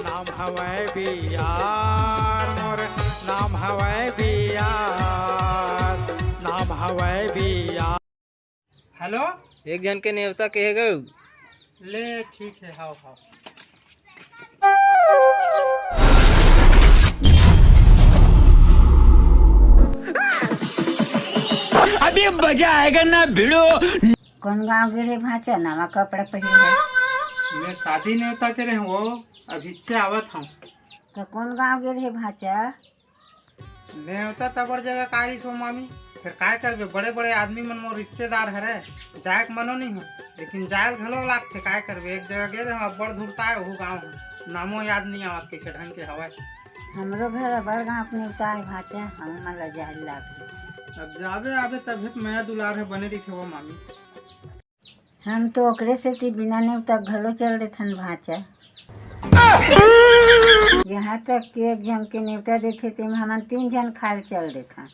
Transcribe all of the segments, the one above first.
नाम हवै बियार मोर नाम हवै बियार नाम हवै बियार। हेलो, एक जन के नेवता कहे गए। ले ठीक है, हाओ हाओ। अभी मजा आएगा ना भिड़ो। कौन गाँव गिरे भाचा नवा कपड़ा पहने है? मैं शादी न्योता के रहे वो अभी से आवत हूँ। तो कौन गाँव गिरे भाचा? न्योता तबर जगह कारी सो मामी, फिर काय करबे, बड़े बड़े आदमी मन मोर रिश्तेदार हरे, जाए मनो नहीं हो, लेकिन जायल घलो लागते। काय करबे, एक जगह गे रहे बड़ धूरता है वो गाँव है, नामो याद नहीं आवत कैसे ढंग के हवा। हमरो घर बड़ गाँव अपने उतार भाचा, हम मला जाए लाग। अब जाबे आबे तभी तो मैं दुलार है बने दिखे वो मामी। हम तो ओकरे से ती बिना नेवता घलो चल रहे थन भाचा। यहाँ तक कि एक जन के नेवता देते थे हम 3 जन खाए चल रहे था।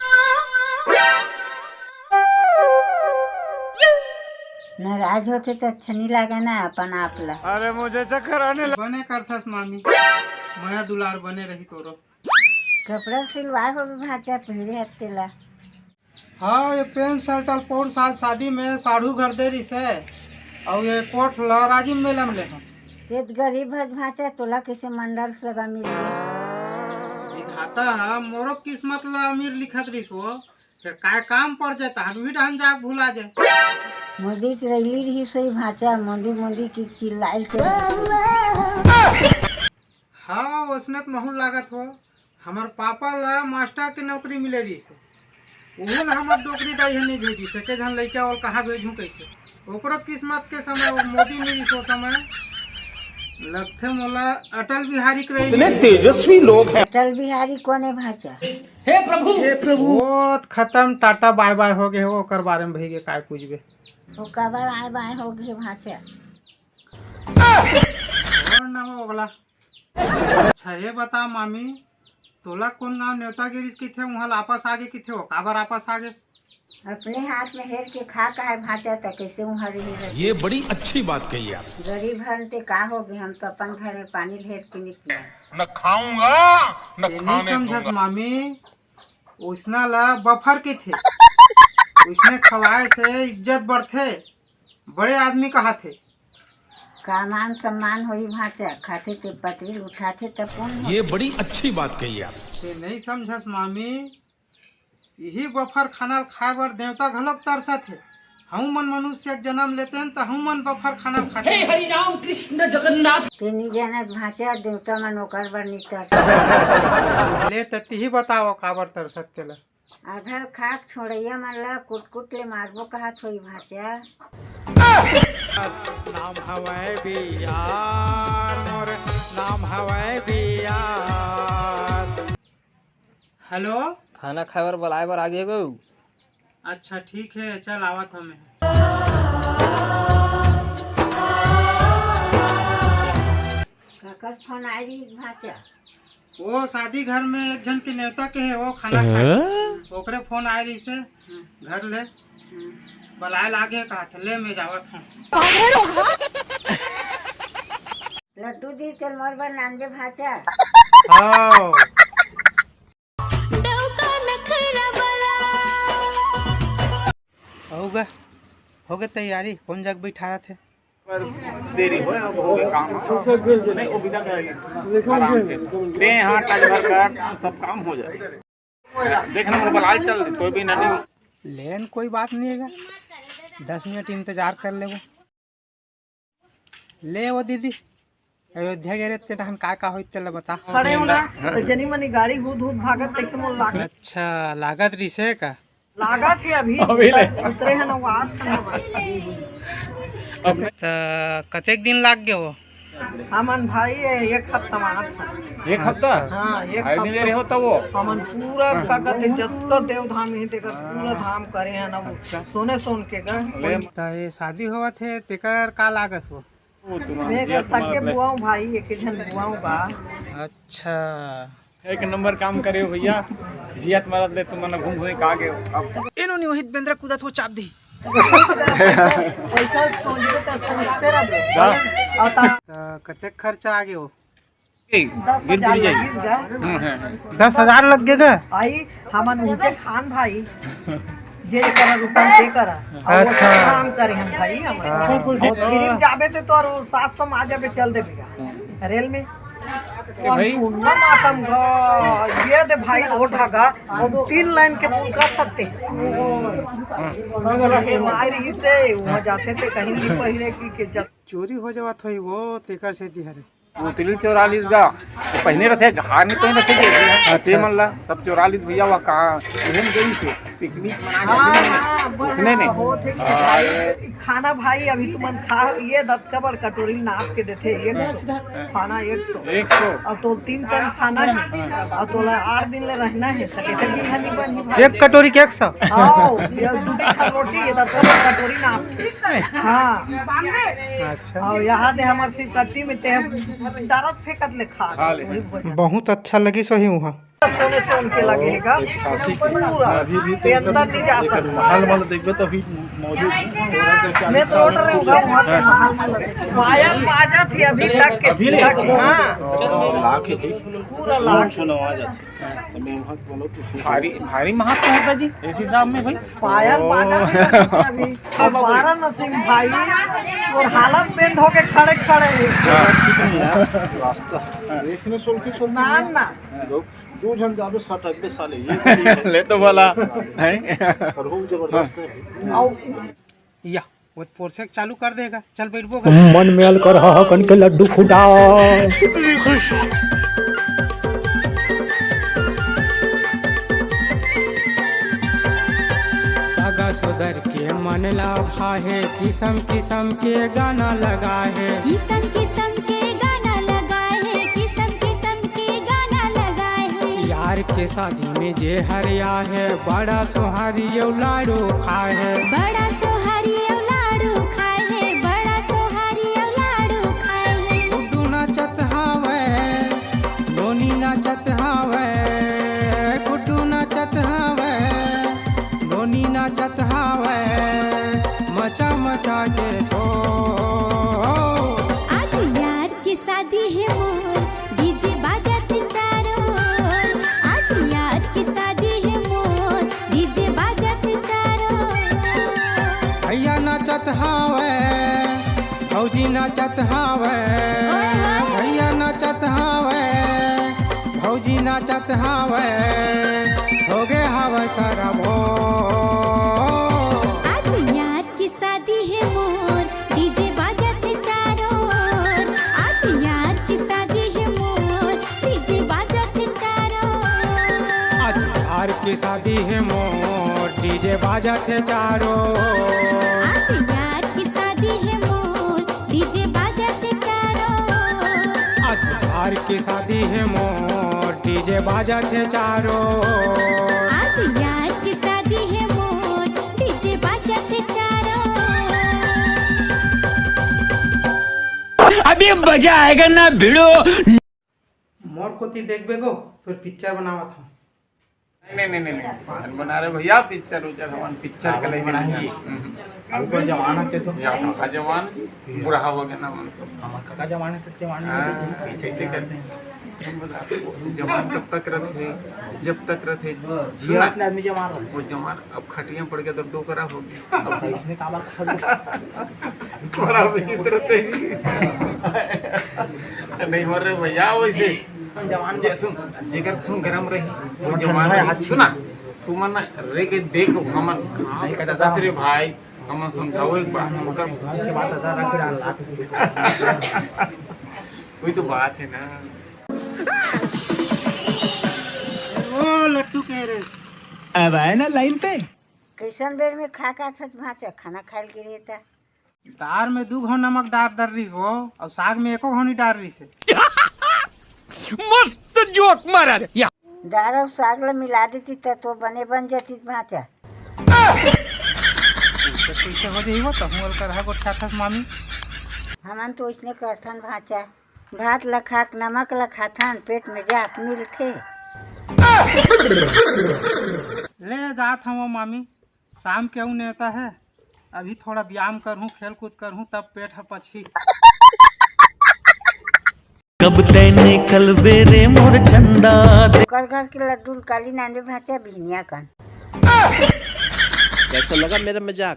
नाराज होते तो अच्छा नहीं लगा ना अपन आपला। अरे मुझे चक्कर आने लगा। बने करथस मामी, मैं दुलार बने रही तोरो। कपड़ा सिलवा हो भाचा पहले हफ्ते ला। हाँ, ये पेंट शर्ट पौर साल शादी में साढ़ू घर दे रही से, और ये कोट लहराजी मेला में ले तेज गरीब है भाचा, तोला कैसे मंडल सगा मिल गया। दिखाता है मोरो किस्मत ला अमीर लिखत रही वो, फिर काय काम पड़ जाता हम भी ढंग जाग भूला जाए। मोदी की रैली रही सही भाचा, मोदी मोदी की चिल्लाई के। हाँ, उसने तो महूल लागत हो। हमार पापा ला मास्टर के नौकरी मिले रही से, उहूँ हमार नौकरी दाई नहीं भेजी सके जन लैका और कहाँ भेजूँ कह ओकरो किस्मत के समय वो मोदी मिली सो समय लगते मोला अटल बिहारी के इतने तेजस्वी लोग हैं। अटल बिहारी कौन है भाचा? हे प्रभु, हे प्रभु। वो खत्म, टाटा बाय बाय हो गए हो, ओकर बारे में भई काय पूछबे। वो कबर आए बाए हो गए भाचा। और नाम होगला। अच्छा ये बता मामी, तोला कौन गाँव न्योता गिरीस की थे वहाँ वापस आगे की थे, वो काबर वापस आगे? अपने हाथ में हेर के खा का है भाचा, तो कैसे वहाँ रही। ये बड़ी अच्छी बात कही आप। गरीब हनते का हो गए, हम तो अपन घर में पानी ढेर के नहीं पिया। न खाऊंगा न नहीं समझस मामी, उसना ला बफर के थे, उसने खवाए से इज्जत बढ़ते, बड़े आदमी कहा थे। का मान सम्मान होई भाचा, खाते ते पतरी उठाते तब कौन। ये बड़ी अच्छी बात कही आप। नहीं समझस मामी, यही बफर खाना खाए बर देवता घलोक तरसा थे। हम मन मनुष्य जन्म लेते हैं तो हम मन बफर खाना खाते हैं। हरि राम कृष्ण जगन्नाथ। तेनी जनक भाचा, देवता मन ओकर बर नहीं तरस। ले तती ही बताओ काबर तरसत तेला। आधर खाक छोड़ैया मन ला कुट कुट ले मारबो कहत होई भाचा। नाम हवै बियार मोर नाम हवै बियार। हेलो, खाना खाए बर बुलाए बर आगे गो। अच्छा ठीक है, चल आवत हमें। काकर फोन आई रही भाचा? वो शादी घर में एक जन के न्योता के है, वो खाना खाए ओकरे फोन आए रही से घर ले बुलाए लागे कहा था, ले मैं जावत हूँ। लड्डू दी चल मोर बर नांदे भाचा। हाँ हो गए तैयारी, कौन जग बैठा रहे थे? देरी हो अब हो गया काम। नहीं वो विदा करेंगे आराम से, दे यहाँ टच भर कर सब काम हो जाए। देखना वो बलाल चल तो भी नहीं लेन कोई बात नहीं है, 10 मिनट इंतजार कर ले। वो ले वो दीदी अयोध्या गए रहते टहन का होते ला बता। खड़े होना जनी मनी गाड़ी हूद हूद भागत तैसे मोल लाग। अच्छा लागत रिसे का लागत है अभी उतरे हैं ना वो आज तो कतेक दिन लाग गए वो? हमन भाई 1 हफ्ता मानत है। 1 हफ्ता। हाँ 1 आई नहीं रहे होता वो हमन पूरा का कहते जत्तो देव धाम ही देखत पूरा धाम करे हैं ना वो सोने सोन के गए। तो ये शादी हुआ थे तेकर का लागस वो? देख सके बुआओ भाई एक जन बुआओ बा। अच्छा 1 नंबर काम करे हो भैया, जियत मरद ले तुम मन घूम घूम का गए अब इन्होंने वही बेंद्रा कूदत हो चाप दी। पैसा सोचते तो सोचते रहे। कतेक खर्चा आ गए हो? 10,000 लगीस गा 10,000 लग गएगा। आई हमन ऊंचे खान भाई जे करा रुपन ते करा और वो अच्छा। काम करे हम भाई हम और फिर जाबे ते तो 700 में आ जाबे चल दे बिगा रेल में पुन्ना मातम गा ये दे भाई रोड हगा हम 3 लाइन के पुल का सकते सब हेरवाई रही से वहां जाते थे कहीं भी पहले की जब चोरी हो जावा थोई वो तेकर से दिहरे वो 44 का तो पहने रहते हार नहीं पहने रखे ते मन ला सब 44 भैया वा कहाँ एहन गई से पिकनिक मना उसने नहीं खाना भाई अभी तुमन खा ये दत्कबर कटोरी नाप के देते 100 खाना 100 और तो 3 टन खाना है और तो 8 दिन ले रहना है तो कैसे दिन हनी बनी भाई एक कटोरी के 100। आओ ये 2 दिन रोटी ये दत्कबर कटोरी नाप हाँ अच्छा और यहाँ दे हमार सिर कट्टी में ते डायरेक्ट फेंकत ले खा बहुत अच्छा लगी सोही वहाँ। सोने से उनके लगेगा पूरा ते अंदर नहीं जा सकता महल महल देखबे तो अभी मौजूद मैं तो रोड रहे होगा वहाँ पे महल में लगे पायल बाजा थी अभी तक के हाँ लाख है पूरा लाख सुनो आ जाते तो मैं वहां बोलो तो भारी भारी महत्व होता जी इस हिसाब में भाई पायल बाजा थी अभी और 12 नसीम भाई और हालत बेंड होके खड़े खड़े रास्ता रेस में सोल की ना ना दो जन जाबे सट अगले साले ये ले तो बोला है करहु जबरदस्त है और या वो पोर्सेक चालू कर देगा चल बैठबो मन में कर कन के लड्डू फूटा सगा सुधर के मन ला भाहे किस्म किस्म के गाना लगा है किस्म किस्म के गाना लगाए है किस्म किस्म के गाना लगाए है यार के शादी में जे हरिया है बड़ा सोहारी यो लाडू खाए है बड़ा सोहारी लाडू खाए है बड़ा सोहारी लाडू खाए है गुड्डू नाचत हावे नोनी नाचत हावे गुड्डू नाचत हावे नोनी नाचत हावे मचा मचा के सो आज यार की शादी है मोर डीजे बाजाते चारों ओर आज यार की शादी है मोर डीजे बाजाते चारों ओर भैया नाचत हावे भौजी नाचत हावे भैया नाचत हावे भौजी नाचत हावे हो गे हावे सारा भो आज यार की शादी है मोर डीजे बाजाते चारों ओर आज यार की शादी है मोर डीजे बाजाते चारों ओर आज यार की शादी है मोर डीजे बाजा थे चारों आज यार की शादी है मोर डीजे बाजाते चारों ओर आज यार की शादी है मोर डीजे बाजा थे चारों आज यार की शादी है मोर डीजे बाजाते चारों ओर अभी मजा आएगा ना भिड़ो। मोर कोती देख बेगो फिर पिक्चर बनावा था नहीं बना रहे भैया पिक्चर उचर हमारे पिक्चर के लिए बनाएंगे अब को जमाना के तो या का जवान बुरा हो गया ना मन सब का जमाने तक जमाने ऐसे ऐसे करते हैं सब बताते हैं, जवान कब तक रहते जब तक रहते सुना जीवन आदमी जमा रहा वो जवान अब खटियां पड़ गया तब डोकरा हो गया है इसने का बात बड़ा विचित्र थे नहीं हो रहे भैया वैसे जे सुन जेकर खून गरम रही वो जवान सुना तू मन रे के देखो हमन नहीं कहता रे भाई हम समझाओ एक बार ओकर के बात आधा रख रहा वही तो बात है ना। ओ लट्टू कह रहे अब आए ना लाइन पे कैसन बेर में खा का छत भाचा खाना खाए के लिए था दार में 2 घौ नमक डाल रही हो और साग में 1 घौ नहीं डाल रही से मस्त जोक मारा रे या दार और साग ला मिला देती तो बने बन जाती भाचा कैसे हो जाइए तो हम कर हा गोठा था मामी हमन तो इसने करथन भाचा भात ला खाक नमक ला खाथन पेट में जात मिलथे ले जात हूँ मामी शाम के ऊ नेता है अभी थोड़ा व्यायाम करूँ खेल कूद करूँ तब पेट है पछी कब तैने निकल बेरे मोर चंदा कर घर के लड्डू काली नानवे भाचा भिनिया कन। कैसा लगा मेरा मजाक?